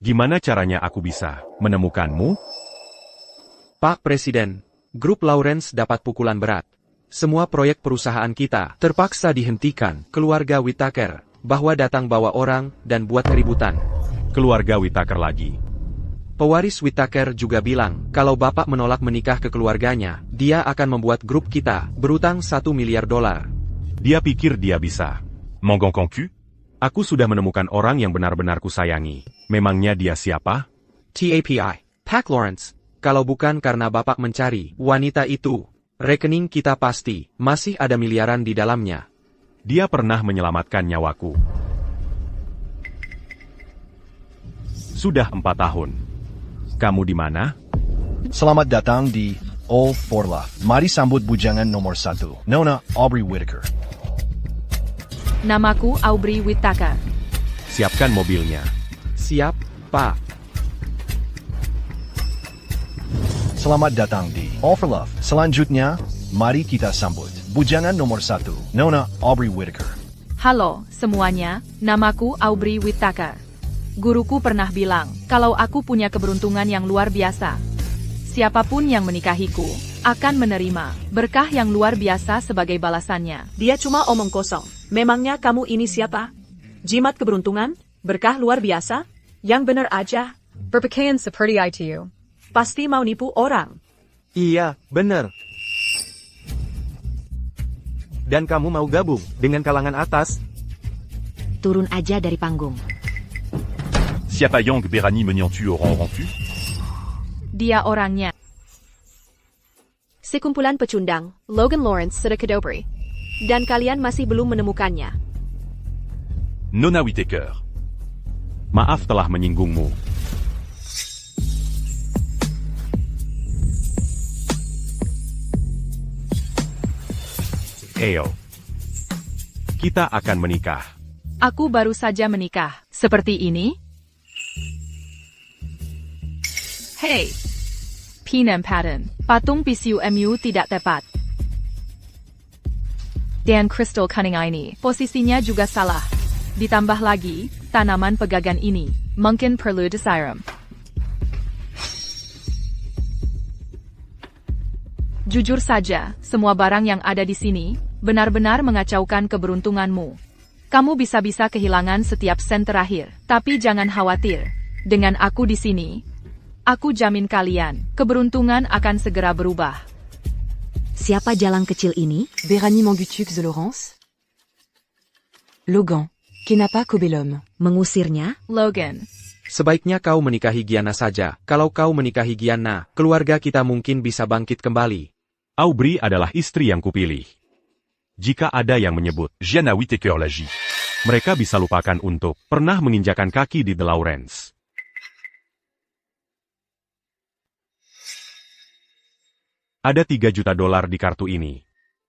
Gimana caranya aku bisa menemukanmu? Pak Presiden, grup Lawrence dapat pukulan berat. Semua proyek perusahaan kita terpaksa dihentikan. Keluarga Whittaker, bahwa datang bawa orang dan buat keributan. Keluarga Whittaker lagi. Pewaris Whittaker juga bilang, kalau Bapak menolak menikah ke keluarganya, dia akan membuat grup kita berutang $1 miliar. Dia pikir dia bisa menggongkongku? Aku sudah menemukan orang yang benar-benar kusayangi. Memangnya dia siapa? TAPI, Pak Lawrence. Kalau bukan karena Bapak mencari wanita itu, rekening kita pasti masih ada miliaran di dalamnya. Dia pernah menyelamatkan nyawaku. Sudah 4 tahun. Kamu di mana? Selamat datang di All for Love. Mari sambut bujangan nomor 1, Nona Aubrey Whittaker. Namaku Aubrey Whittaker. Siapkan mobilnya. Siap, Pak. Selamat datang di All for Love. Selanjutnya, mari kita sambut bujangan nomor 1, Nona Aubrey Whittaker. Halo, semuanya, namaku Aubrey Whittaker. Guruku pernah bilang, kalau aku punya keberuntungan yang luar biasa. Siapapun yang menikahiku, akan menerima berkah yang luar biasa sebagai balasannya. Dia cuma omong kosong. Memangnya kamu ini siapa? Jimat keberuntungan? Berkah luar biasa? Yang bener aja. Berpakaian seperti itu. Pasti mau nipu orang. Iya, bener. Dan kamu mau gabung dengan kalangan atas? Turun aja dari panggung. Siapa yang berani menyentuh orang-orangku? Dia orangnya. Sekumpulan pecundang, Logan Lawrence Sedekadobri. Dan kalian masih belum menemukannya. Nona Whittaker. Maaf telah menyinggungmu. Ayo. Kita akan menikah. Aku baru saja menikah. Seperti ini? Hey! Penempatan. Patung PCUMU tidak tepat. Dan Crystal Cunning ini, posisinya juga salah. Ditambah lagi, tanaman pegangan ini, mungkin perlu disiram. Jujur saja, semua barang yang ada di sini, benar-benar mengacaukan keberuntunganmu. Kamu bisa-bisa kehilangan setiap sen terakhir, tapi jangan khawatir. Dengan aku di sini, aku jamin kalian, keberuntungan akan segera berubah. Siapa jalang kecil ini? Véranie Mangutuc de Laurence. Logan, qui n'a pas cobé l'homme. Mengusirnya? Logan. Sebaiknya kau menikahi Gianna saja. Kalau kau menikahi Gianna, keluarga kita mungkin bisa bangkit kembali. Aubrey adalah istri yang kupilih. Jika ada yang menyebut Gianna Whittaker lagi, mereka bisa lupakan untuk pernah menginjakan kaki di The Lawrence. Ada $3 juta di kartu ini.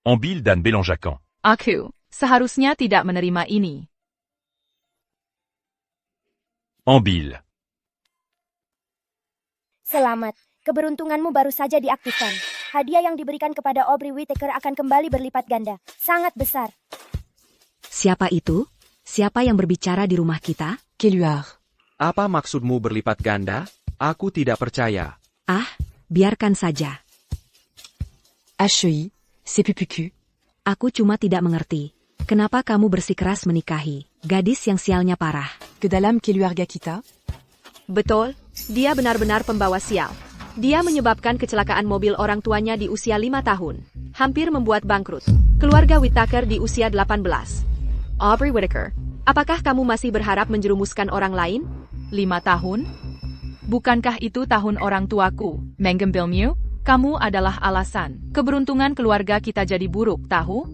En Bill dan Belanjacan. Aku seharusnya tidak menerima ini. En Bill. Selamat, keberuntunganmu baru saja diaktifkan. Hadiah yang diberikan kepada Aubrey Whittaker akan kembali berlipat ganda. Sangat besar. Siapa itu? Siapa yang berbicara di rumah kita? Keluar. Apa maksudmu berlipat ganda? Aku tidak percaya. Ah, biarkan saja. HEI, c'est pupucu. Aku cuma tidak mengerti. Kenapa kamu bersikeras menikahi gadis yang sialnya parah? Que dalam keluarga kita? Betul, dia benar-benar pembawa sial. Dia menyebabkan kecelakaan mobil orang tuanya di usia 5 tahun. Hampir membuat bangkrut. Keluarga Whittaker di usia 18. Aubrey Whittaker, apakah kamu masih berharap menjerumuskan orang lain? 5 tahun? Bukankah itu tahun orang tuaku? Menggembilmu? Kamu adalah alasan. Keberuntungan keluarga kita jadi buruk, tahu?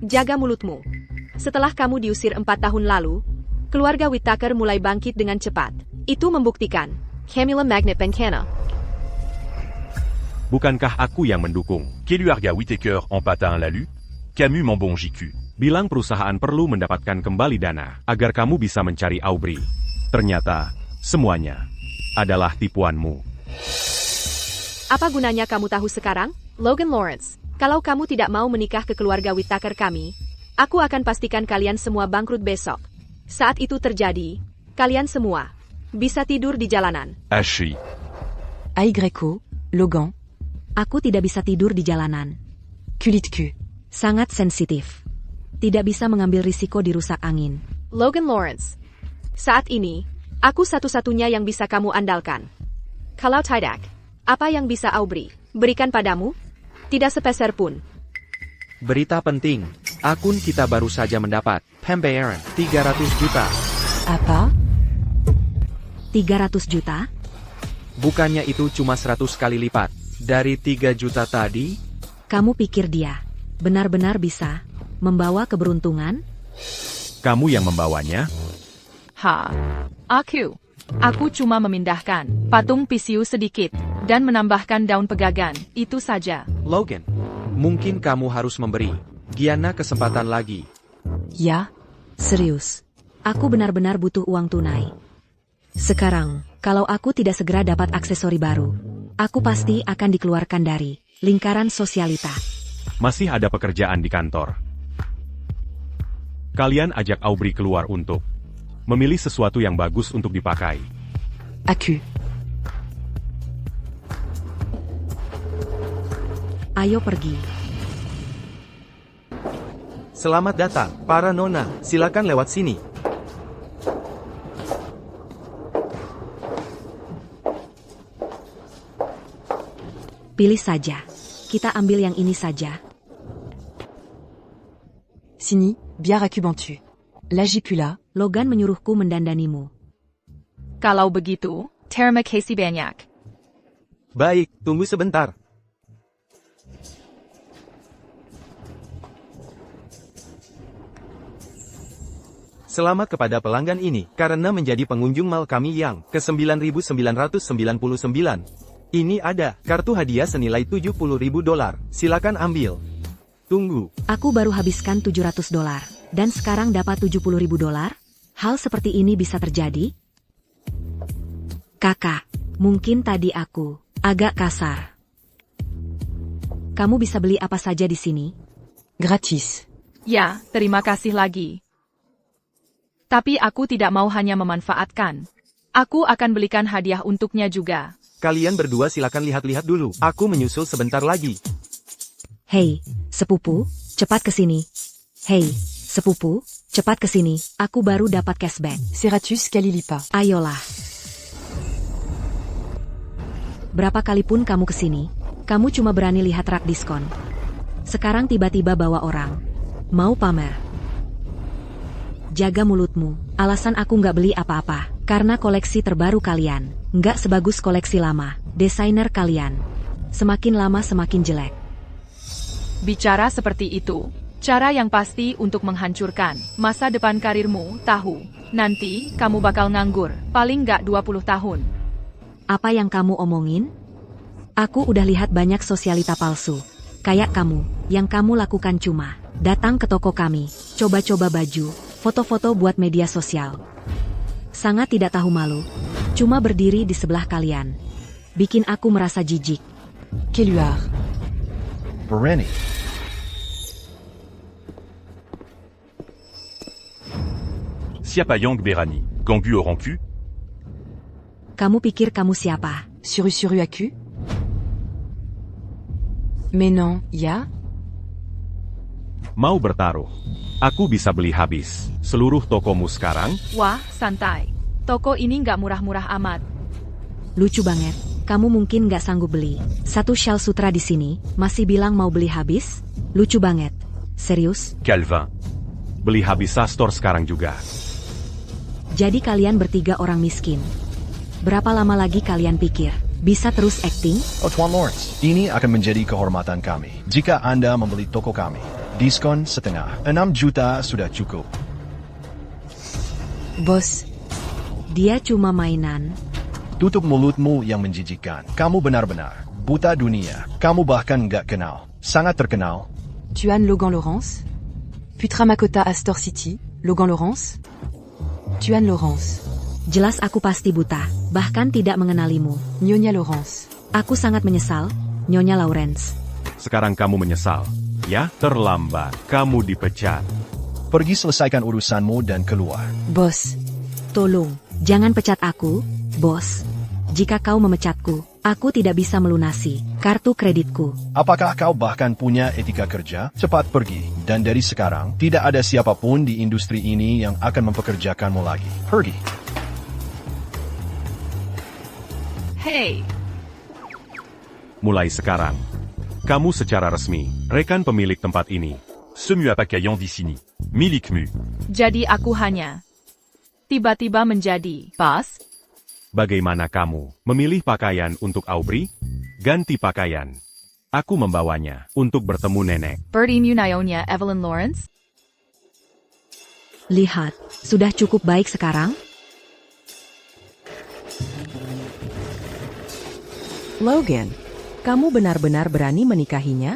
Jaga mulutmu. Setelah kamu diusir 4 tahun lalu, keluarga Whittaker mulai bangkit dengan cepat. Itu membuktikan. Camilla Magnet Bencana. Bukankah aku yang mendukung keluarga Whittaker en patin lalu? Camus mon bon JQ. Bilang perusahaan perlu mendapatkan kembali dana agar kamu bisa mencari Aubrey. Ternyata, semuanya adalah tipuanmu. Apa gunanya kamu tahu sekarang? Logan Lawrence, kalau kamu tidak mau menikah ke keluarga Whittaker kami, aku akan pastikan kalian semua bangkrut besok. Saat itu terjadi, kalian semua bisa tidur di jalanan. Ashley. AYO, Logan. Aku tidak bisa tidur di jalanan. Kulitku. Sangat sensitif. Tidak bisa mengambil risiko dirusak angin. Logan Lawrence. Saat ini, aku satu-satunya yang bisa kamu andalkan. Kalau tidak, apa yang bisa Aubrey berikan padamu? Tidak sepeser pun. Berita penting. Akun kita baru saja mendapat pembayaran 300 juta. Apa? 300 juta? Bukannya itu cuma 100 kali lipat dari 3 juta tadi? Kamu pikir dia benar-benar bisa membawa keberuntungan? Kamu yang membawanya? Aku cuma memindahkan patung pisiu sedikit dan menambahkan daun pegagan, itu saja. Logan, mungkin kamu harus memberi Gianna kesempatan lagi. Ya? Serius. Aku benar-benar butuh uang tunai. Sekarang, kalau aku tidak segera dapat aksesori baru, aku pasti akan dikeluarkan dari lingkaran sosialita. Masih ada pekerjaan di kantor. Kalian ajak Aubrey keluar untuk memilih sesuatu yang bagus untuk dipakai. Aku. Ayo pergi. Selamat datang, para nona. Silakan lewat sini. Pilih saja. Kita ambil yang ini saja. Sini, biar aku bantu. Lagipula. Logan menyuruhku mendandanimu. Kalau begitu, terima kasih banyak. Baik, tunggu sebentar. Selamat kepada pelanggan ini, karena menjadi pengunjung mal kami yang ke-9.999. Ini ada kartu hadiah senilai $70.000. Silakan ambil. Tunggu. Aku baru habiskan $700 dan sekarang dapat $70.000. Hal seperti ini bisa terjadi? Kakak, mungkin tadi aku agak kasar. Kamu bisa beli apa saja di sini? Gratis. Ya, terima kasih lagi. Tapi aku tidak mau hanya memanfaatkan. Aku akan belikan hadiah untuknya juga. Kalian berdua silakan lihat-lihat dulu. Aku menyusul sebentar lagi. Hei, sepupu, cepat ke sini. Hei, sepupu, cepat ke sini. Aku baru dapat cashback. Seratus kali lipat. Ayolah. Berapa kali pun kamu ke sini, kamu cuma berani lihat rak diskon. Sekarang tiba-tiba bawa orang. Mau pamer. Jaga mulutmu. Alasan aku nggak beli apa-apa, karena koleksi terbaru kalian nggak sebagus koleksi lama. Desainer kalian semakin lama semakin jelek. Bicara seperti itu, cara yang pasti untuk menghancurkan masa depan karirmu, tahu. Nanti, kamu bakal nganggur, paling nggak 20 tahun. Apa yang kamu omongin? Aku udah lihat banyak sosialita palsu. Kayak kamu, yang kamu lakukan cuma datang ke toko kami, coba-coba baju, foto-foto buat media sosial. Sangat tidak tahu malu. Cuma berdiri di sebelah kalian. Bikin aku merasa jijik. Keluar. Berani. Siapa Yang Berani? Ganggu orang cul? Kamu pikir kamu siapa? Suru aku? Mais non, ya? Mau bertaruh? Aku bisa beli habis seluruh tokomu sekarang? Wah, santai. Toko ini nggak murah-murah amat. Lucu banget. Kamu mungkin nggak sanggup beli satu shawl sutra di sini, masih bilang mau beli habis? Lucu banget. Serius? Calvin. Beli habis Astor sekarang juga. Jadi kalian bertiga orang miskin. Berapa lama lagi kalian pikir bisa terus acting? Oh Tuan Lawrence, ini akan menjadi kehormatan kami jika Anda membeli toko kami. Diskon setengah, 6 juta sudah cukup. Bos. Dia cuma mainan. Tutup mulutmu yang menjijikkan. Kamu benar-benar buta dunia. Kamu bahkan nggak kenal. Sangat terkenal. Tuan Logan Lawrence? Putra Makota Astor City, Logan Lawrence? Tuan Lawrence. Jelas aku pasti buta, bahkan tidak mengenalimu. Nyonya Lawrence. Aku sangat menyesal, Nyonya Lawrence. Sekarang kamu menyesal. Ya, terlambat. Kamu dipecat. Pergi selesaikan urusanmu dan keluar. Bos. Tolong, Jangan pecat aku, bos. Jika kau memecatku, aku tidak bisa melunasi kartu kreditku. Apakah kau bahkan punya etika kerja? Cepat pergi. Dan dari sekarang, tidak ada siapapun di industri ini yang akan mempekerjakanmu lagi. Pergi. Hey, Mulai sekarang, kamu secara resmi, rekan pemilik tempat ini. Semua pakaian di sini, milikmu. jadi aku hanya tiba-tiba menjadi bos? Bagaimana kamu memilih pakaian untuk Aubrey? Ganti pakaian. Aku membawanya untuk bertemu nenek. Bertie Munionya Evelyn Lawrence? Lihat, sudah cukup baik sekarang? Logan, kamu benar-benar berani menikahinya?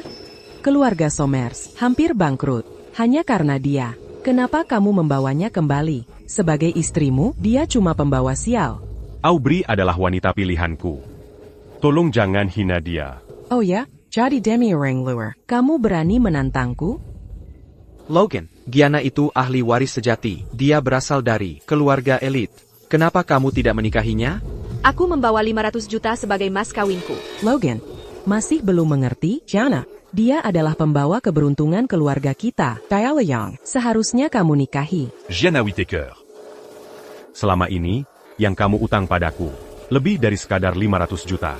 Keluarga Somers hampir bangkrut, hanya karena dia. Kenapa kamu membawanya kembali? Sebagai istrimu, dia cuma pembawa sial. Aubrey adalah wanita pilihanku. Tolong jangan hina dia. Oh ya, jadi Demi Wrangler, kamu berani menantangku? Logan, Gianna itu ahli waris sejati. Dia berasal dari keluarga elit. Kenapa kamu tidak menikahinya? Aku membawa 500 juta sebagai mas kawinku. Logan, masih belum mengerti? Gianna, dia adalah pembawa keberuntungan keluarga kita. Kyle Young, seharusnya kamu nikahi. Gianna Whittaker. Selama ini, yang kamu utang padaku, lebih dari sekadar 500 juta.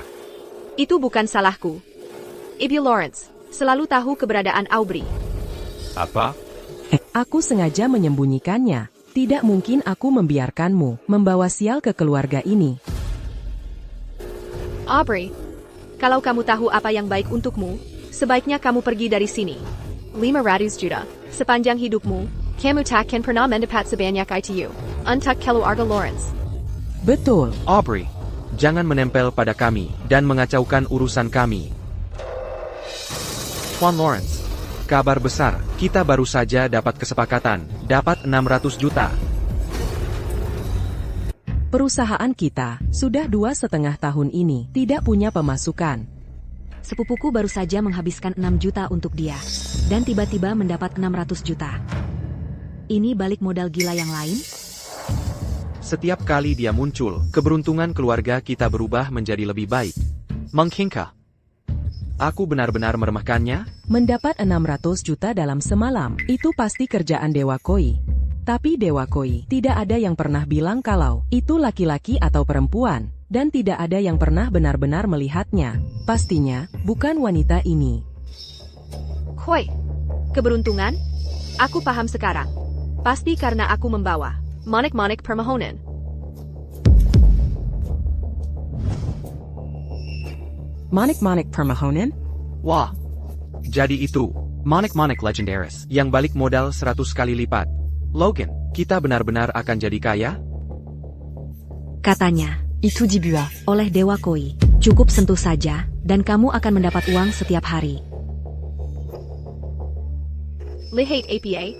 Itu bukan salahku. Ibu Lawrence selalu tahu keberadaan Aubrey. Apa? Aku sengaja menyembunyikannya. Tidak mungkin aku membiarkanmu membawa sial ke keluarga ini. Aubrey, kalau kamu tahu apa yang baik untukmu, sebaiknya kamu pergi dari sini. 500 juta. Sepanjang hidupmu, kamu takkan pernah mendapat sebanyak itu. Untuk keluarga Lawrence. Betul. Aubrey, jangan menempel pada kami dan mengacaukan urusan kami. Juan Lawrence, kabar besar, kita baru saja dapat kesepakatan, dapat 600 juta. Perusahaan kita sudah 2,5 tahun ini tidak punya pemasukan. Sepupuku baru saja menghabiskan 6 juta untuk dia. Dan tiba-tiba mendapat 600 juta. Ini balik modal gila yang lain? Setiap kali dia muncul, keberuntungan keluarga kita berubah menjadi lebih baik. Menghingga. Aku benar-benar meremehkannya. Mendapat 600 juta dalam semalam, itu pasti kerjaan Dewa Koi. Tapi Dewa Koi tidak ada yang pernah bilang kalau itu laki-laki atau perempuan. Dan tidak ada yang pernah benar-benar melihatnya. Pastinya, bukan wanita ini. Koi, keberuntungan? Aku paham sekarang. Pasti karena aku membawa Monik permohonan. Monik permohonan? Wah. Jadi itu, Monik legendaris, yang balik modal 100 kali lipat. Logan, kita benar-benar akan jadi kaya? Katanya, Itu dibua. oleh Dewa Koi. Cukup sentuh saja, dan kamu akan mendapat uang setiap hari. Lihat APA?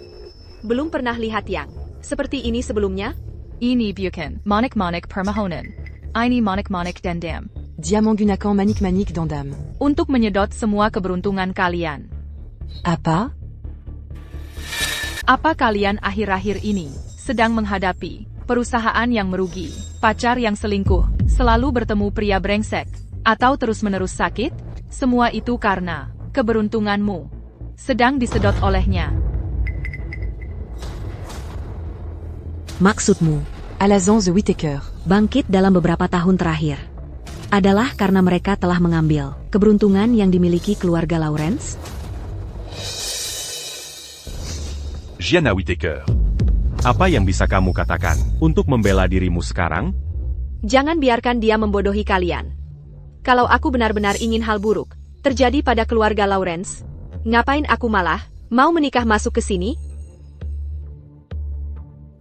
Belum pernah lihat yang seperti ini sebelumnya? Ini bukan Monik permohonan. Ini Monik dendam. Diamant Gunakan Manik Dandam. Untuk menyedot semua keberuntungan kalian. Apa? Apa kalian akhir-akhir ini sedang menghadapi perusahaan yang merugi, pacar yang selingkuh, selalu bertemu pria brengsek, atau terus-menerus sakit? Semua itu karena keberuntunganmu sedang disedot olehnya. Maksudmu, Alazan the Whittaker. bangkit dalam beberapa tahun terakhir. Adalah karena mereka telah mengambil keberuntungan yang dimiliki keluarga Lawrence? Gianna Whittaker. Apa yang bisa kamu katakan untuk membela dirimu sekarang? Jangan biarkan dia membodohi kalian. Kalau aku benar-benar ingin hal buruk terjadi pada keluarga Lawrence, ngapain aku malah mau menikah masuk ke sini?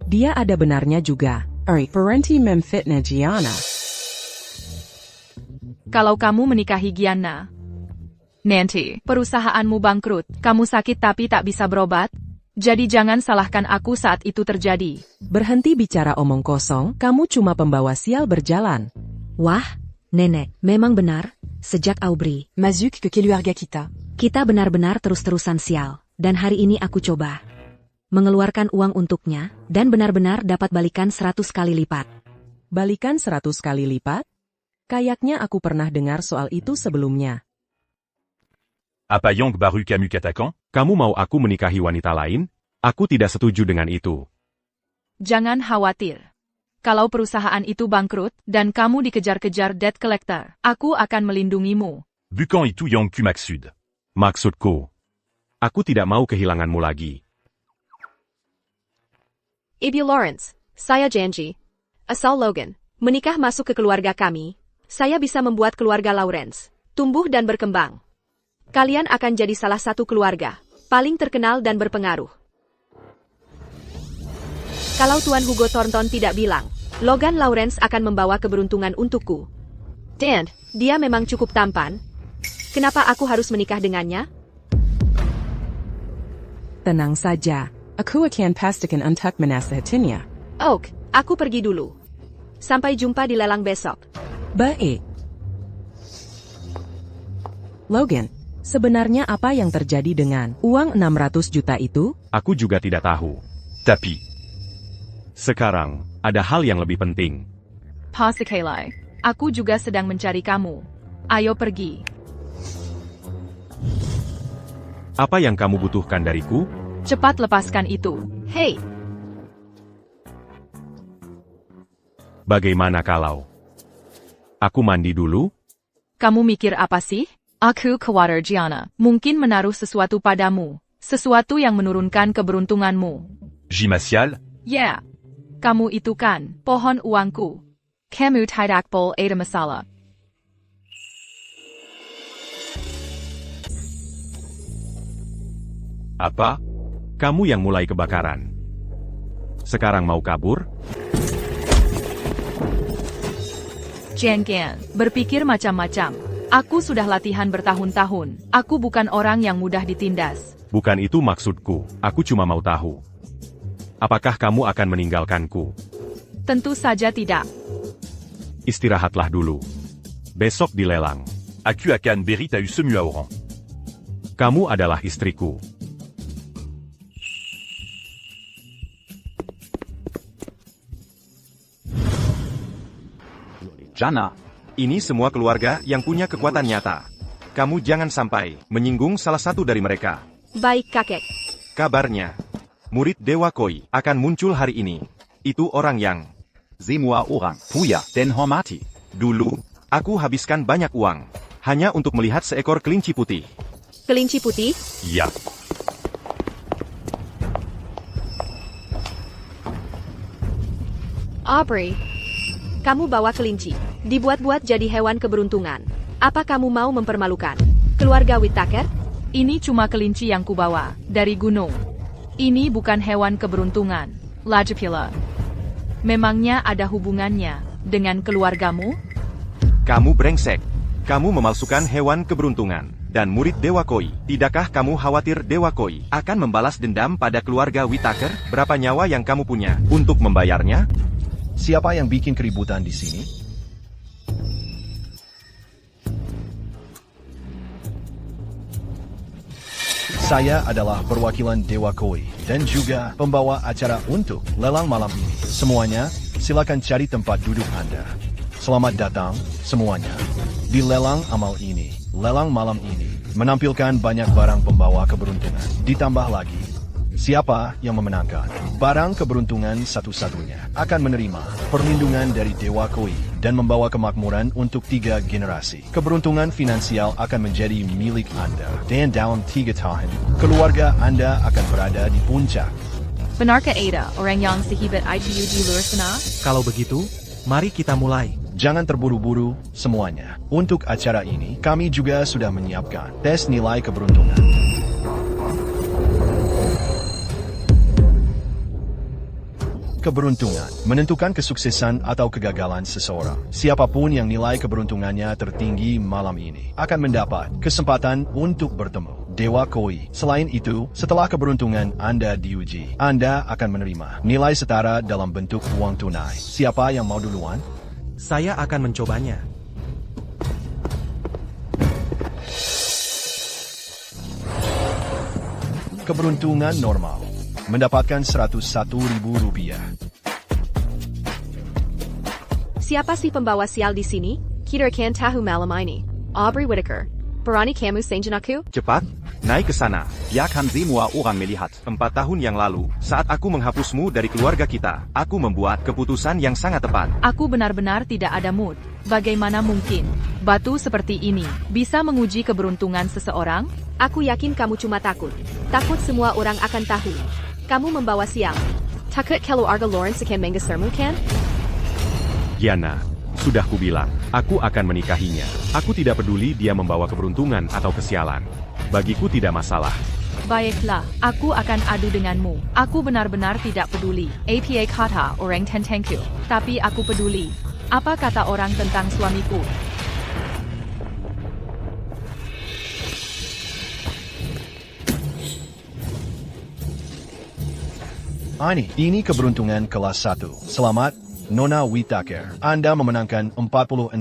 Dia ada benarnya juga. Parenti memfitnah Gianna. Kalau kamu menikahi Gianna, nanti perusahaanmu bangkrut, kamu sakit tapi tak bisa berobat. Jadi jangan salahkan aku saat itu terjadi. Berhenti bicara omong kosong, kamu cuma pembawa sial berjalan. Wah, nenek, memang benar. Sejak Aubrey, Mazuk ke keluarga kita. kita benar-benar terus-terusan sial. Dan hari ini aku coba mengeluarkan uang untuknya, dan benar-benar dapat balikan 100 kali lipat. Balikan 100 kali lipat? Kayaknya aku pernah dengar soal itu sebelumnya. Apa yang baru kamu katakan? Kamu mau aku menikahi wanita lain? Aku tidak setuju dengan itu. Jangan khawatir. Kalau perusahaan itu bangkrut dan kamu dikejar-kejar debt collector, aku akan melindungimu. Bukan itu yang ku maksud. Maksudku, aku tidak mau kehilanganmu lagi. Ibu Lawrence, saya janji. Asal Logan menikah masuk ke keluarga kami, saya bisa membuat keluarga Lawrence tumbuh dan berkembang. Kalian akan jadi salah satu keluarga paling terkenal dan berpengaruh. Kalau Tuan Hugo Thornton tidak bilang, Logan Lawrence akan membawa keberuntungan untukku. Dan, dia memang cukup tampan. Kenapa aku harus menikah dengannya? Tenang saja, aku akan pastikan untuk menasihatinya. Oak, aku pergi dulu. Sampai jumpa di lelang besok. Baik. Logan, sebenarnya apa yang terjadi dengan uang 600 juta itu? Aku juga tidak tahu. Tapi, Sekarang, ada hal yang lebih penting. Pa Sekelai, aku juga sedang mencari kamu. Ayo pergi. Apa yang kamu butuhkan dariku? Cepat lepaskan itu. Hei, Bagaimana kalau aku mandi dulu? kamu mikir apa sih? Aku khawatir Gianna mungkin menaruh sesuatu padamu. Sesuatu yang menurunkan keberuntunganmu. Jimasial, Ya, kamu itu kan pohon uangku. Kamu tidak boleh ada masalah. apa? Kamu yang mulai kebakaran. Sekarang mau kabur? Jangan berpikir macam-macam. Aku sudah latihan bertahun-tahun. Aku bukan orang yang mudah ditindas. Bukan itu maksudku, aku cuma mau tahu. Apakah kamu akan meninggalkanku? Tentu saja tidak. Istirahatlah dulu. Besok dilelang. Aku akan beri tahu semua orang. Kamu adalah istriku. Jana, Ini semua keluarga yang punya kekuatan nyata. Kamu jangan sampai menyinggung salah satu dari mereka. Baik kakek. Kabarnya, murid Dewa Koi akan muncul hari ini. Itu orang yang semua orang punya dan hormati. dulu, aku habiskan banyak uang hanya untuk melihat seekor kelinci putih. Kelinci putih? Ya, Aubrey, kamu bawa kelinci, dibuat-buat jadi hewan keberuntungan. Apa kamu mau mempermalukan keluarga Whittaker? Ini cuma kelinci yang kubawa dari gunung. Ini bukan hewan keberuntungan, Lajapila. Memangnya ada hubungannya dengan keluargamu? Kamu brengsek. Kamu memalsukan hewan keberuntungan. Dan murid Dewa Koi, tidakkah kamu khawatir Dewa Koi akan membalas dendam pada keluarga Whittaker? Berapa nyawa yang kamu punya untuk membayarnya? Siapa yang bikin keributan di sini? Saya adalah perwakilan Dewa Koi dan juga pembawa acara untuk lelang malam ini. Semuanya, silakan cari tempat duduk Anda. Selamat datang semuanya di lelang amal ini. Lelang malam ini menampilkan banyak barang pembawa keberuntungan. Ditambah lagi, siapa yang memenangkan barang keberuntungan satu-satunya akan menerima perlindungan dari Dewa Koi dan membawa kemakmuran untuk 3 generasi. Keberuntungan finansial akan menjadi milik Anda. Dan dalam 3 tahun, keluarga Anda akan berada di puncak. Benarkah ada orang yang sehebat itu di luar sana? Kalau begitu, mari kita mulai. Jangan terburu-buru semuanya. Untuk acara ini, kami juga sudah menyiapkan tes nilai keberuntungan. Keberuntungan menentukan kesuksesan atau kegagalan seseorang. Siapapun yang nilai keberuntungannya tertinggi malam ini akan mendapat kesempatan untuk bertemu Dewa Koi. Selain itu, setelah keberuntungan Anda diuji, Anda akan menerima nilai setara dalam bentuk uang tunai. Siapa yang mau duluan? Saya akan mencobanya. Keberuntungan normal mendapatkan Rp101.000. Siapa sih pembawa sial di sini? Kita akan tahu malam ini. Aubrey Whittaker. Berani kamu sanjung aku? Cepat, naik ke sana. Ya kan semua orang melihat. 4 tahun yang lalu, saat aku menghapusmu dari keluarga kita, aku membuat keputusan yang sangat tepat. Aku benar-benar tidak ada mood. Bagaimana mungkin batu seperti ini bisa menguji keberuntungan seseorang? Aku yakin kamu cuma takut. Takut semua orang akan tahu. Kamu membawa sial. Takut keluarga Lawrence akan menggesermu kan? Gianna, sudah kubilang, aku akan menikahinya. Aku tidak peduli dia membawa keberuntungan atau kesialan. Bagiku tidak masalah. Baiklah, aku akan adu denganmu. Aku benar-benar tidak peduli. Apa kata orang tentangku. Tapi aku peduli. Apa kata orang tentang suamiku? Ini keberuntungan kelas 1. Selamat, Nona Whittaker. Anda memenangkan $46.000.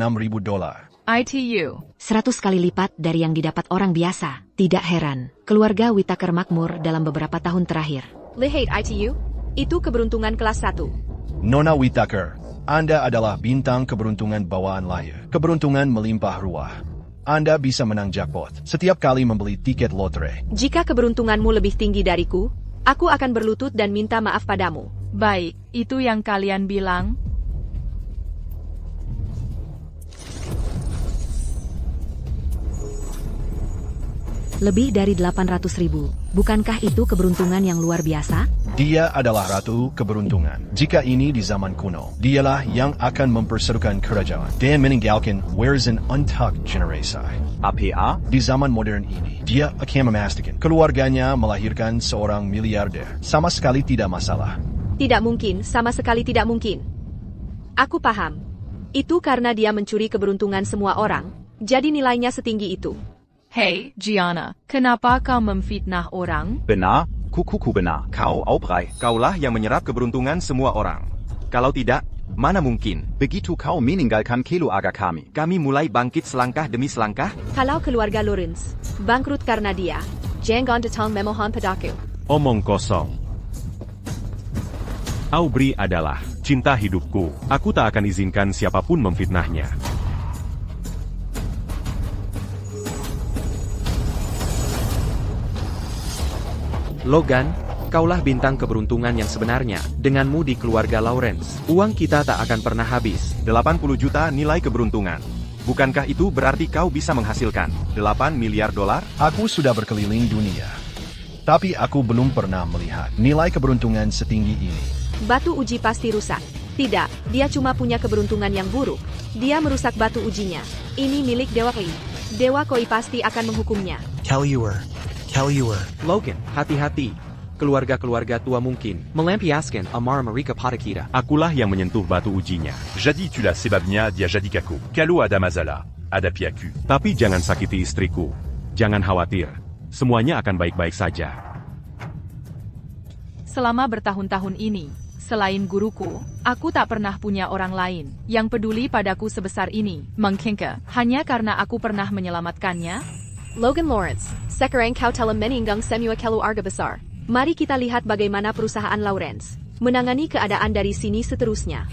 ITU. 100 kali lipat dari yang didapat orang biasa. Tidak heran, keluarga Whittaker makmur dalam beberapa tahun terakhir. Lihat ITU. Itu keberuntungan kelas 1. Nona Whittaker, Anda adalah bintang keberuntungan bawaan layar. Keberuntungan melimpah ruah. Anda bisa menang jackpot setiap kali membeli tiket lotre. Jika keberuntunganmu lebih tinggi dariku, aku akan berlutut dan minta maaf padamu. Baik, itu yang kalian bilang? Lebih dari 800.000. Bukankah itu keberuntungan yang luar biasa? Dia adalah ratu keberuntungan. Jika ini di zaman kuno, dialah yang akan memperserukan kerajaan dan meninggalkan warisan untuk generasi. APA? Di zaman modern ini, dia akan memastikan keluarganya melahirkan seorang miliarder. Sama sekali tidak masalah. Tidak mungkin, sama sekali tidak mungkin. Aku paham. Itu karena dia mencuri keberuntungan semua orang, jadi nilainya setinggi itu. Hey, Gianna, kenapa kau memfitnah orang? Benar, kuku benar. Kau Aubrey. Kaulah yang menyerap keberuntungan semua orang. Kalau tidak, mana mungkin? Begitu kau meninggalkan keluarga kami. Kami mulai bangkit selangkah demi selangkah. Kalau keluarga Lawrence bangkrut karena dia, jangan datang memohon padaku. Omong kosong. Aubrey adalah cinta hidupku. Aku tak akan izinkan siapapun memfitnahnya. Logan, kaulah bintang keberuntungan yang sebenarnya. Denganmu di keluarga Lawrence, uang kita tak akan pernah habis. 80 juta nilai keberuntungan. Bukankah itu berarti kau bisa menghasilkan $8 miliar? Aku sudah berkeliling dunia, tapi aku belum pernah melihat nilai keberuntungan setinggi ini. Batu uji pasti rusak. Tidak, dia cuma punya keberuntungan yang buruk. Dia merusak batu ujinya. Ini milik Dewa Koi. Dewa Koi pasti akan menghukumnya. Logan, hati-hati. Keluarga-keluarga tua mungkin melampiaskan amar mereka pada kita. Akulah yang menyentuh batu ujinya. Jadi itulah sebabnya dia jadi kaku. Kalau ada masalah, ada piaku. Tapi jangan sakiti istriku. Jangan khawatir. Semuanya akan baik-baik saja. Selama bertahun-tahun ini, selain guruku, aku tak pernah punya orang lain yang peduli padaku sebesar ini. Mungkinkah hanya karena aku pernah menyelamatkannya? Logan Lawrence, sekarang kau telah meninggal semua keluarga besar. Mari kita lihat bagaimana perusahaan Lawrence menangani keadaan dari sini seterusnya.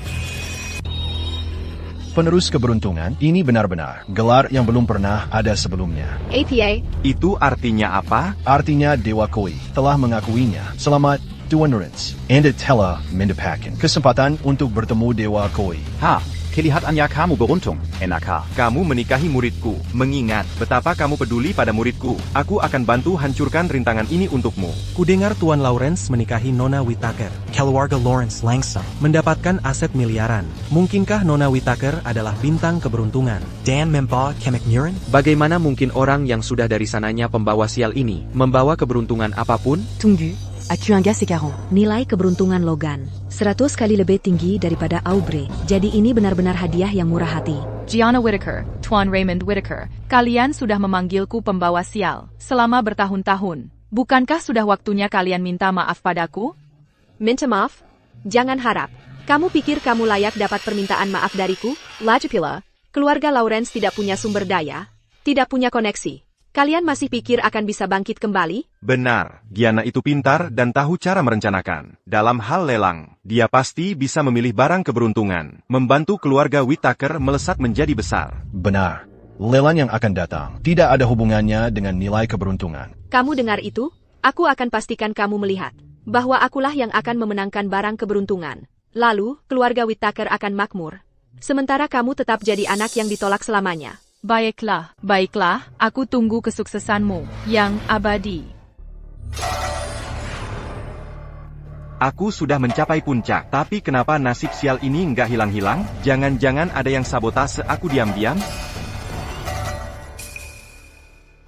Penerus keberuntungan, ini benar-benar gelar yang belum pernah ada sebelumnya. APA. Itu artinya apa? Artinya Dewa Koi telah mengakuinya. Selamat, Tuan Lawrence. Anda telah mendapatkan kesempatan untuk bertemu Dewa Koi. Kelihatannya kamu beruntung, NK. Kamu menikahi muridku. Mengingat betapa kamu peduli pada muridku, aku akan bantu hancurkan rintangan ini untukmu. Kudengar Tuan Lawrence menikahi Nona Whittaker. Keluarga Lawrence langsung mendapatkan aset miliaran. Mungkinkah Nona Whittaker adalah bintang keberuntungan? Dan membawa Kemekmuran? Bagaimana mungkin orang yang sudah dari sananya pembawa sial ini membawa keberuntungan apapun? Tunggu, as-tu un gars écœurant? Nilai keberuntungan Logan 100 kali lebih tinggi daripada Aubrey. Jadi ini benar-benar hadiah yang murah hati. Gianna Whittaker, Tuan Raymond Whittaker, kalian sudah memanggilku pembawa sial selama bertahun-tahun. Bukankah sudah waktunya kalian minta maaf padaku? Minta maaf? Jangan harap. Kamu pikir kamu layak dapat permintaan maaf dariku? Lagi pula, keluarga Lawrence tidak punya sumber daya, tidak punya koneksi. Kalian masih pikir akan bisa bangkit kembali? Benar, Gianna itu pintar dan tahu cara merencanakan. Dalam hal lelang, dia pasti bisa memilih barang keberuntungan, membantu keluarga Whittaker melesat menjadi besar. Benar. Lelang yang akan datang tidak ada hubungannya dengan nilai keberuntungan. Kamu dengar itu? Aku akan pastikan kamu melihat bahwa akulah yang akan memenangkan barang keberuntungan. Lalu, keluarga Whittaker akan makmur. Sementara kamu tetap jadi anak yang ditolak selamanya. Baiklah, baiklah, aku tunggu kesuksesanmu yang abadi. Aku sudah mencapai puncak, tapi kenapa nasib sial ini nggak hilang-hilang? Jangan-jangan ada yang sabotase aku diam-diam?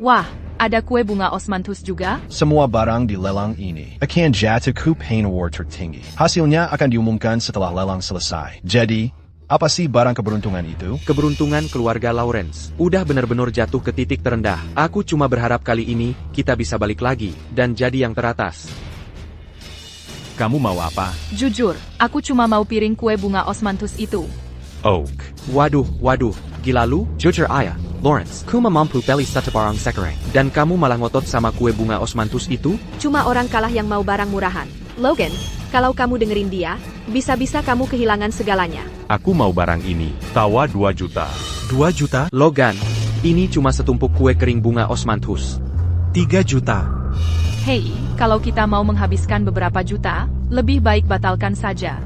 Wah, ada kue bunga osmanthus juga? Semua barang di lelang ini akan jatuh ke Pain Award tertinggi. Hasilnya akan diumumkan setelah lelang selesai. Jadi, apa sih barang keberuntungan itu? Keberuntungan keluarga Lawrence udah benar-benar jatuh ke titik terendah. Aku cuma berharap kali ini kita bisa balik lagi dan jadi yang teratas. Kamu mau apa? Jujur, aku cuma mau piring kue bunga osmanthus itu. Oak. Waduh, gila lu? Jujur ayah, Lawrence, kuma mampu beli satu barang sekarang. Dan kamu malah ngotot sama kue bunga osmanthus itu? Cuma orang kalah yang mau barang murahan. Logan, kalau kamu dengerin dia, bisa-bisa kamu kehilangan segalanya. Aku mau barang ini, tawa 2 juta. 2 juta? Logan, ini cuma setumpuk kue kering bunga osmanthus. 3 juta. Hei, kalau kita mau menghabiskan beberapa juta, lebih baik batalkan saja.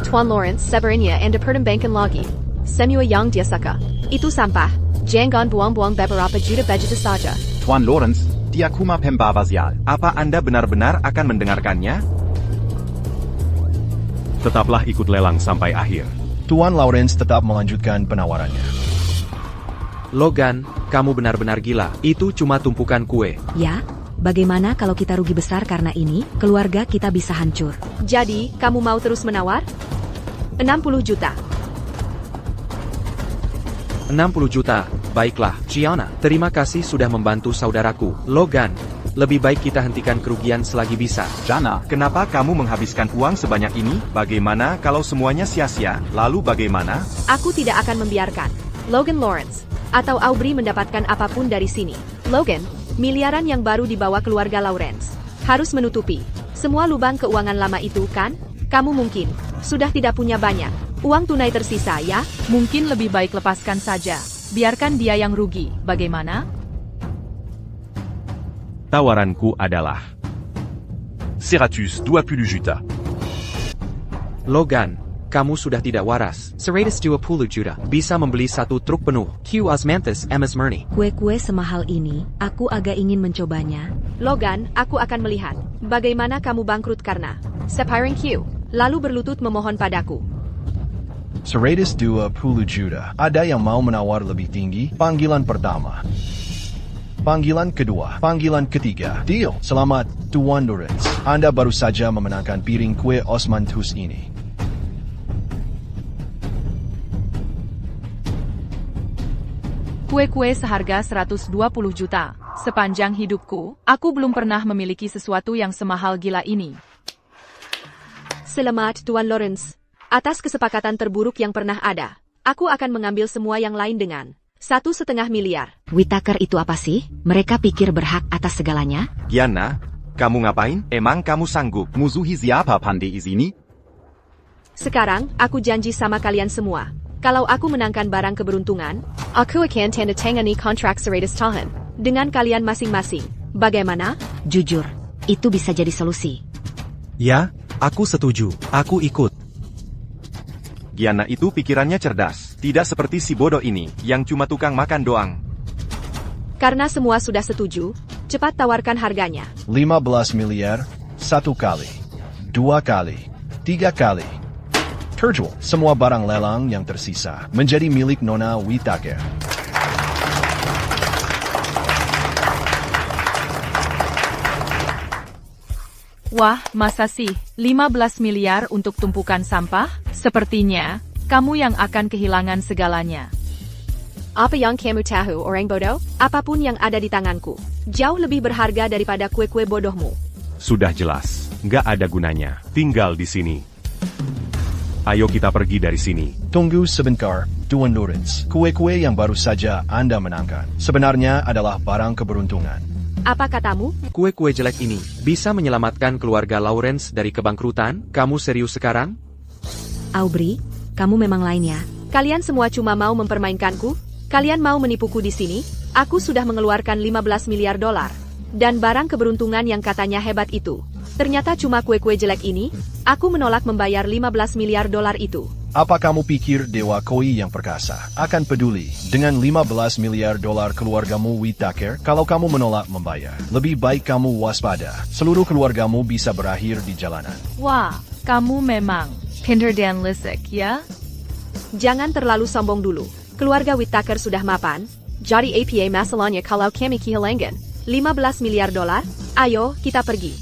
Tuan Lawrence, sebenarnya Anda pertimbangkan lagi. Semua yang dia suka. Itu sampah. Jangan buang-buang beberapa juta begitu saja. Tuan Lawrence, dia kuma pembawa sial. Apa Anda benar-benar akan mendengarkannya? Tetaplah ikut lelang sampai akhir. Tuan Lawrence tetap melanjutkan penawarannya. Logan, kamu benar-benar gila. Itu cuma tumpukan kue. Ya, bagaimana kalau kita rugi besar karena ini, keluarga kita bisa hancur. Jadi, kamu mau terus menawar? 60 juta. 60 juta. Baiklah, Gianna, terima kasih sudah membantu saudaraku. Logan, lebih baik kita hentikan kerugian selagi bisa. Jana, Kenapa kamu menghabiskan uang sebanyak ini? Bagaimana kalau semuanya sia-sia? Lalu bagaimana? Aku tidak akan membiarkan Logan Lawrence atau Aubrey mendapatkan apapun dari sini. Logan, miliaran yang baru dibawa keluarga Lawrence harus menutupi semua lubang keuangan lama itu, kan? Kamu mungkin sudah tidak punya banyak uang tunai tersisa, ya? Mungkin lebih baik lepaskan saja. Biarkan dia yang rugi, bagaimana? Tawaranku adalah Seratus 20 juta. Logan, kamu sudah tidak waras. 120 juta. Bisa membeli 1 truk penuh. Q Osmanthus MS Murni. Kue-kue semahal ini, aku agak ingin mencobanya. Logan, aku akan melihat bagaimana kamu bangkrut karena sepiring Q, lalu berlutut memohon padaku. 120 juta. Ada yang mau menawar lebih tinggi? Panggilan pertama. Panggilan kedua. Panggilan ketiga. Deal. Selamat, Tuan Lawrence. Anda baru saja memenangkan piring kue osmanthus ini. Kue-kue seharga 120 juta. Sepanjang hidupku, aku belum pernah memiliki sesuatu yang semahal gila ini. Selamat, Tuan Lawrence. Atas kesepakatan terburuk yang pernah ada, aku akan mengambil semua yang lain dengan 1,5 miliar. Whittaker itu apa sih? Mereka pikir berhak atas segalanya? Gianna, kamu ngapain? Emang kamu sanggup? musuhi siapa pandai izini? Sekarang, aku janji sama kalian semua. Kalau aku menangkan barang keberuntungan, aku akan tanda tangani kontrak 100 tahun dengan kalian masing-masing. Bagaimana? Jujur, itu bisa jadi solusi. Ya, aku setuju. Aku ikut. Gianna itu pikirannya cerdas. Tidak seperti si bodoh ini, yang cuma tukang makan doang. Karena semua sudah setuju, cepat tawarkan harganya. 15 miliar, 1 kali, 2 kali, 3 kali. Terjual. Semua barang lelang yang tersisa menjadi milik Nona Whittaker. Wah, masa sih? 15 miliar untuk tumpukan sampah? Sepertinya, kamu yang akan kehilangan segalanya. Apa yang kamu tahu, orang bodoh? Apapun yang ada di tanganku, jauh lebih berharga daripada kue-kue bodohmu. Sudah jelas, nggak ada gunanya. Tinggal di sini. Ayo kita pergi dari sini. Tunggu sebentar, Tuan Lawrence, kue-kue yang baru saja Anda menangkan sebenarnya adalah barang keberuntungan. Apa katamu? Kue-kue jelek ini bisa menyelamatkan keluarga Lawrence dari kebangkrutan? Kamu serius sekarang? Aubrey, kamu memang lain ya. Kalian semua cuma mau mempermainkanku? Kalian mau menipuku di sini? Aku sudah mengeluarkan 15 miliar dolar. Dan barang keberuntungan yang katanya hebat itu. Ternyata cuma kue-kue jelek ini. Aku menolak membayar 15 miliar dolar itu. Apa kamu pikir Dewa Koi yang perkasa akan peduli dengan 15 miliar dolar keluargamu Whittaker kalau kamu menolak membayar? Lebih baik kamu waspada. Seluruh keluargamu bisa berakhir di jalanan. Wah, kamu memang pintar dan licik, ya? Jangan terlalu sombong dulu. Keluarga Whittaker sudah mapan. Jadi apa masalahnya kalau kami kehilangan 15 miliar dolar? Ayo, kita pergi.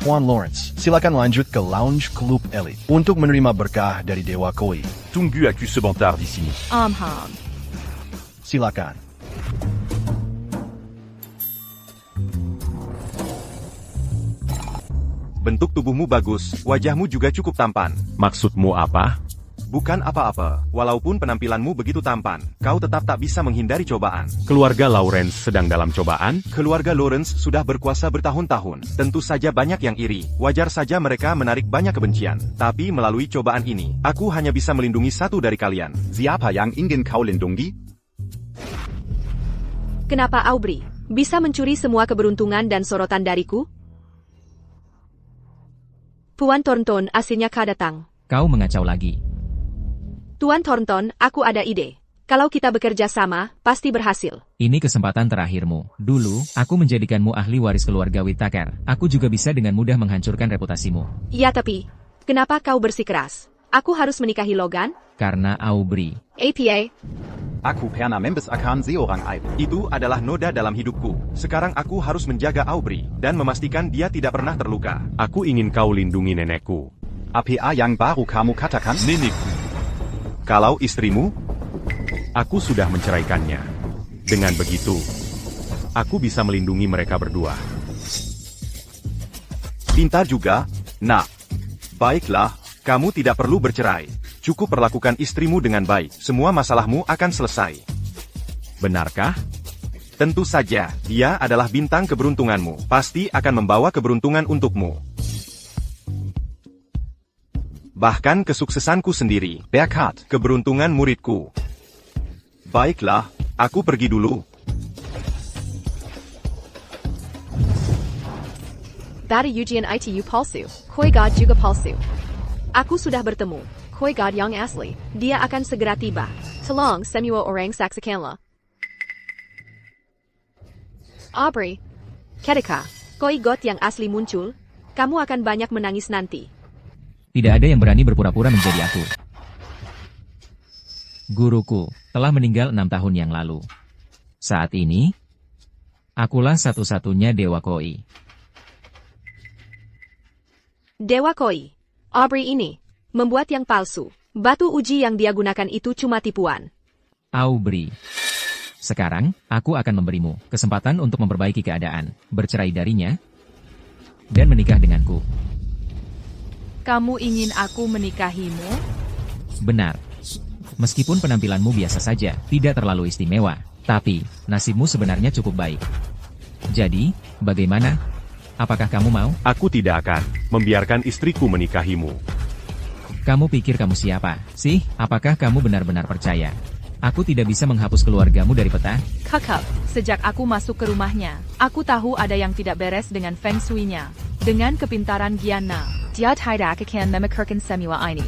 Tuan Lawrence, silakan lanjut ke Lounge Club Elite untuk menerima berkah dari Dewa Koi. Tunggu aku sebentar di sini. Silakan. Bentuk tubuhmu bagus, wajahmu juga cukup tampan. Maksudmu apa? Bukan apa-apa, walaupun penampilanmu begitu tampan, kau tetap tak bisa menghindari cobaan. Keluarga Lawrence sedang dalam cobaan? Keluarga Lawrence sudah berkuasa bertahun-tahun. Tentu saja banyak yang iri, wajar saja mereka menarik banyak kebencian. Tapi melalui cobaan ini, aku hanya bisa melindungi satu dari kalian. Siapa yang ingin kau lindungi? Kenapa Aubrey bisa mencuri semua keberuntungan dan sorotan dariku? Tuan Thornton, akhirnya kau datang. Kau mengacau lagi. Tuan Thornton, aku ada ide. Kalau kita bekerja sama, pasti berhasil. Ini kesempatan terakhirmu. Dulu, aku menjadikanmu ahli waris keluarga Whittaker. Aku juga bisa dengan mudah menghancurkan reputasimu. Ya tapi, kenapa kau bersikeras? Aku harus menikahi Logan? Karena Aubrey. APA. Aku pernah membesarkan seorang aib. Itu adalah noda dalam hidupku. Sekarang aku harus menjaga Aubrey dan memastikan dia tidak pernah terluka. Aku ingin kau lindungi nenekku. APA yang baru kamu katakan? Nenekku. Kalau istrimu, aku sudah menceraikannya. Dengan begitu, aku bisa melindungi mereka berdua. Pintar juga, nak. Baiklah, kamu tidak perlu bercerai. Cukup perlakukan istrimu dengan baik. Semua masalahmu akan selesai. Benarkah? Tentu saja, dia adalah bintang keberuntunganmu. Pasti akan membawa keberuntungan untukmu. Bahkan kesuksesanku sendiri. Berkat. Keberuntungan muridku. Baiklah, aku pergi dulu. Dari ujian ITU palsu. Koi God juga palsu. Aku sudah bertemu. Koi God yang asli. Dia akan segera tiba. Tolong semua orang saksikanlah. Aubrey. Ketika Koi God yang asli muncul, kamu akan banyak menangis nanti. Tidak ada yang berani berpura-pura menjadi aku. Guruku telah meninggal 6 tahun yang lalu. Saat ini, akulah satu-satunya Dewa Koi. Dewa Koi. Aubrey ini membuat yang palsu. Batu uji yang dia gunakan itu cuma tipuan. Aubrey. Sekarang, aku akan memberimu kesempatan untuk memperbaiki keadaan, bercerai darinya, dan menikah denganku. Kamu ingin aku menikahimu? Benar. Meskipun penampilanmu biasa saja, tidak terlalu istimewa, tapi nasibmu sebenarnya cukup baik. Jadi, bagaimana? Apakah kamu mau? Aku tidak akan membiarkan istriku menikahimu. Kamu pikir kamu siapa, sih? Apakah kamu benar-benar percaya? Aku tidak bisa menghapus keluargamu dari peta? Kakak, sejak aku masuk ke rumahnya, aku tahu ada yang tidak beres dengan feng shui-nya. Dengan kepintaran Gianna, dia tidak akan memikirkan semua ini.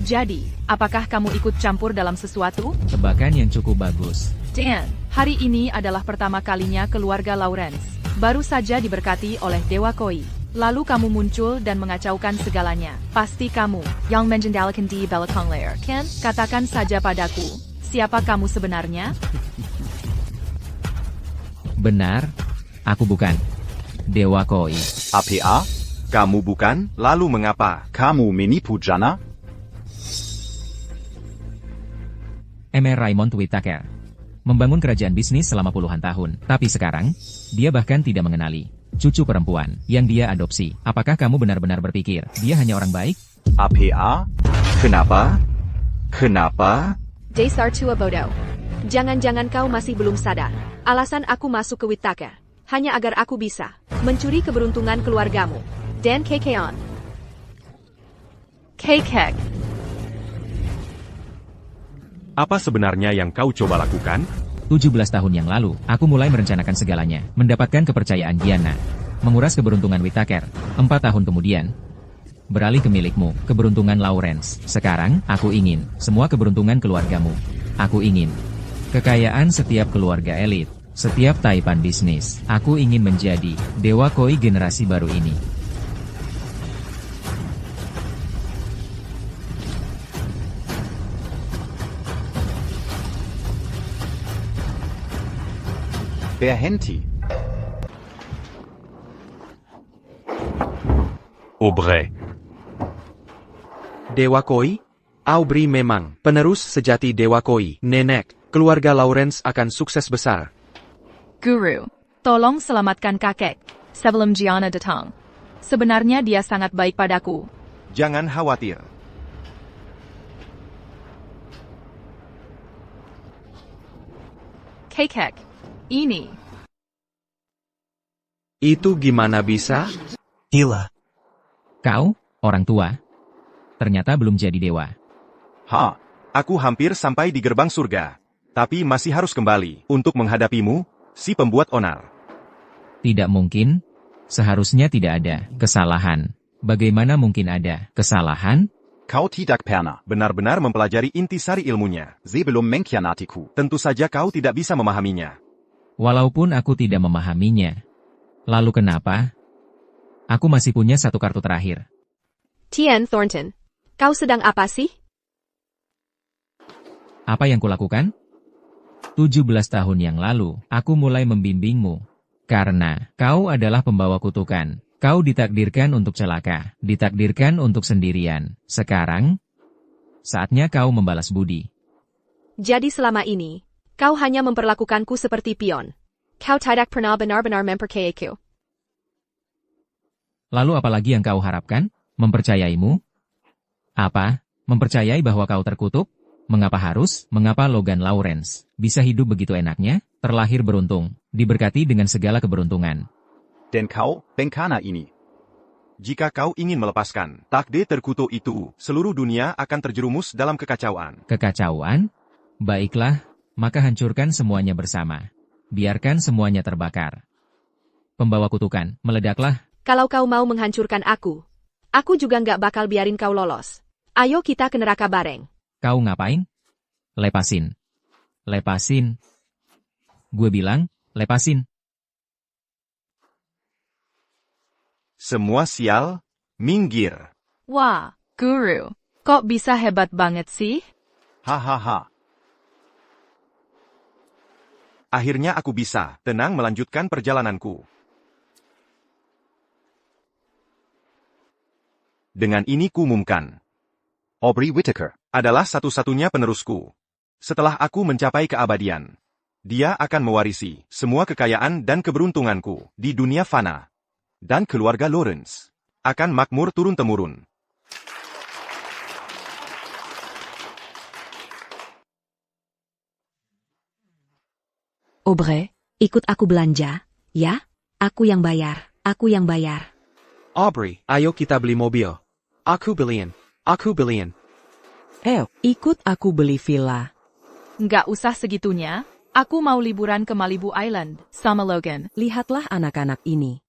Jadi, apakah kamu ikut campur dalam sesuatu? Tebakan yang cukup bagus. Dan, hari ini adalah pertama kalinya keluarga Lawrence baru saja diberkati oleh Dewa Koi. Lalu kamu muncul dan mengacaukan segalanya. Pasti kamu yang menjendalakan di belakang layar, kan? Katakan saja padaku, siapa kamu sebenarnya? Benar, aku bukan Dewa Koi. APA? Kamu bukan? Lalu mengapa? Kamu menipu Jana? Mr. Raymond Whittaker membangun kerajaan bisnis selama puluhan tahun, tapi sekarang, dia bahkan tidak mengenali cucu perempuan yang dia adopsi. Apakah kamu benar-benar berpikir dia hanya orang baik? APA? Kenapa? Kenapa? Dasar tua bodoh. Jangan-jangan kau masih belum sadar. Alasan aku masuk ke Whittaker hanya agar aku bisa mencuri keberuntungan keluargamu. Dan Kekeon. Kekek. Apa sebenarnya yang kau coba lakukan? 17 tahun yang lalu, aku mulai merencanakan segalanya, mendapatkan kepercayaan Diana, menguras keberuntungan Whittaker. 4 tahun kemudian, beralih ke milikmu, keberuntungan Lawrence. Sekarang, aku ingin semua keberuntungan keluargamu. Aku ingin kekayaan setiap keluarga elit, setiap taipan bisnis. Aku ingin menjadi dewa koi generasi baru ini. Berhenti. Aubrey. Dewa Koi? Aubrey memang penerus sejati Dewa Koi. Nenek, keluarga Lawrence akan sukses besar. Guru, tolong selamatkan kakek sebelum Gianna datang. Sebenarnya dia sangat baik padaku. Jangan khawatir. Kekek. Ini. Itu gimana bisa? Gila. Kau, orang tua, ternyata belum jadi dewa. Aku hampir sampai di gerbang surga. Tapi masih harus kembali untuk menghadapimu, si pembuat onar. Tidak mungkin. Seharusnya tidak ada kesalahan. Bagaimana mungkin ada kesalahan? Kau tidak pernah Benar-benar mempelajari intisari ilmunya. sebelum mengkhianatiku. Tentu saja kau tidak bisa memahaminya. Walaupun aku tidak memahaminya. Lalu kenapa? Aku masih punya satu kartu terakhir. Tian Thornton, kau sedang apa sih? Apa yang kulakukan? 17 tahun yang lalu, aku mulai membimbingmu. Karena kau adalah pembawa kutukan. Kau ditakdirkan untuk celaka, ditakdirkan untuk sendirian. Sekarang, saatnya kau membalas budi. Jadi selama ini, kau hanya memperlakukanku seperti pion. Kau tidak pernah benar-benar mempercayaku. Lalu apalagi yang kau harapkan? Mempercayaimu? Apa? Mempercayai bahwa kau terkutuk? Mengapa harus? Mengapa Logan Lawrence bisa hidup begitu enaknya? Terlahir beruntung, diberkati dengan segala keberuntungan. Dan kau, Bengkana ini. Jika kau ingin melepaskan takdir terkutuk itu, seluruh dunia akan terjerumus dalam kekacauan. Kekacauan? Baiklah, maka hancurkan semuanya bersama. Biarkan semuanya terbakar. Pembawa kutukan, meledaklah. Kalau kau mau menghancurkan aku juga nggak bakal biarin kau lolos. Ayo kita ke neraka bareng. Kau ngapain? Lepasin. Lepasin. Gue bilang, lepasin. Semua sial, minggir. Wah, Guru, kok bisa hebat banget sih? Hahaha. Akhirnya aku bisa tenang melanjutkan perjalananku. Dengan ini kuumumkan, Aubrey Whittaker adalah satu-satunya penerusku. Setelah aku mencapai keabadian, dia akan mewarisi semua kekayaan dan keberuntunganku di dunia fana. Dan keluarga Lawrence akan makmur turun-temurun. Aubrey, ikut aku belanja, ya? Aku yang bayar, aku yang bayar. Aubrey, ayo kita beli mobil. Aku beliin. Ikut aku beli villa. Nggak usah segitunya. Aku mau liburan ke Malibu Island sama Logan. Lihatlah anak-anak ini.